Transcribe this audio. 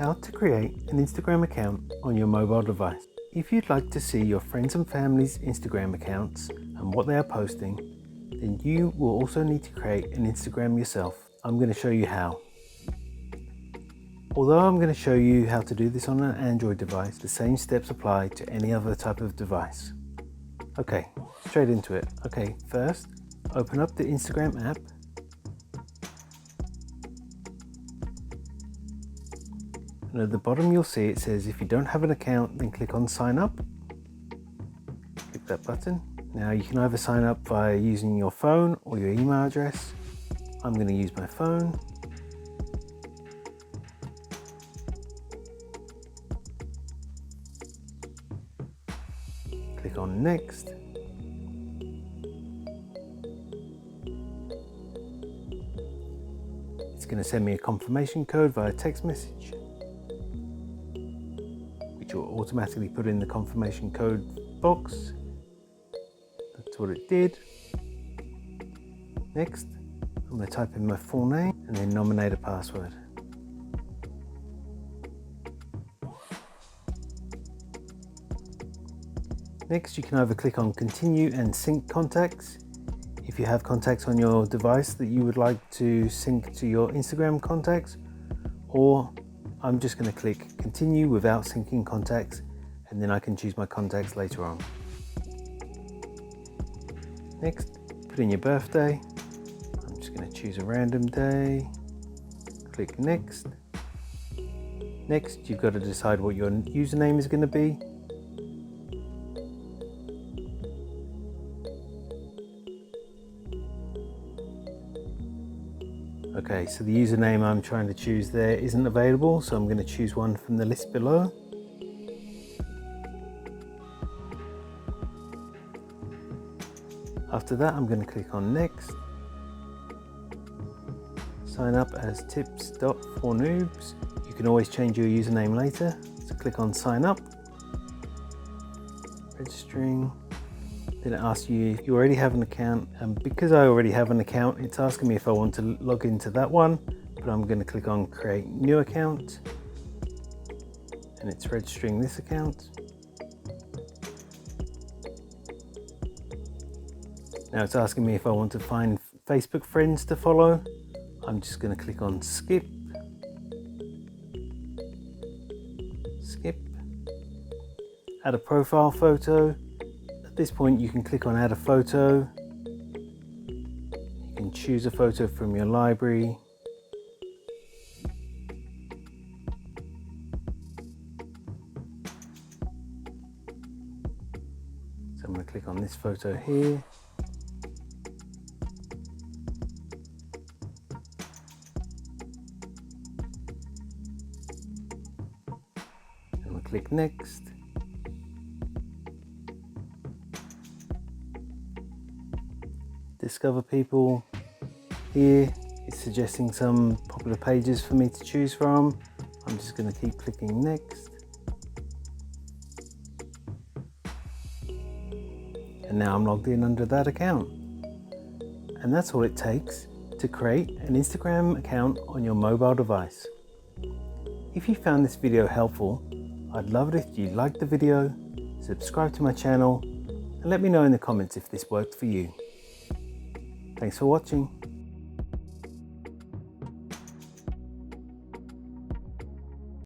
How to create an Instagram account on your mobile device. If you'd like to see your friends and family's Instagram accounts and what they are posting, then you will also need to create an Instagram yourself. I'm going to show you how. Although I'm going to show you how to do this on an Android device, the same steps apply to any other type of device. Okay, straight into it. Okay, first, open up the Instagram app. And at the bottom you'll see it says if you don't have an account, then click on sign up. Click that button. Now you can either sign up by using your phone or your email address. I'm going to use my phone. Click on next. It's going to send me a confirmation code via text message, which will automatically put in the confirmation code box. That's what it did. Next, I'm going to type in my full name and then nominate a password. Next, you can either click on continue and sync contacts if you have contacts on your device that you would like to sync to your Instagram contacts, or I'm just going to click continue without syncing contacts, and then I can choose my contacts later on. Next, put in your birthday. I'm just going to choose a random day. Click next. Next, you've got to decide what your username is going to be. Okay, so the username I'm trying to choose there isn't available, so I'm going to choose one from the list below. After that, I'm going to click on next. Sign up as tips.fornoobs. You can always change your username later, so click on sign up. Registering. Then it asks you if you already have an account, and because I already have an account, it's asking me if I want to log into that one, but I'm going to click on create new account, and it's registering this account. Now it's asking me if I want to find Facebook friends to follow. I'm just going to click on skip. Add a profile photo. At this point you can click on add a photo. You can choose a photo from your library. So I'm going to click on this photo here. And we'll click next. Discover people. Here it's suggesting some popular pages for me to choose from. I'm just going to keep clicking next. And now I'm logged in under that account. And that's all it takes to create an Instagram account on your mobile device. If you found this video helpful, I'd love it if you liked the video, subscribe to my channel, and let me know in the comments if this worked for you. Thanks for watching.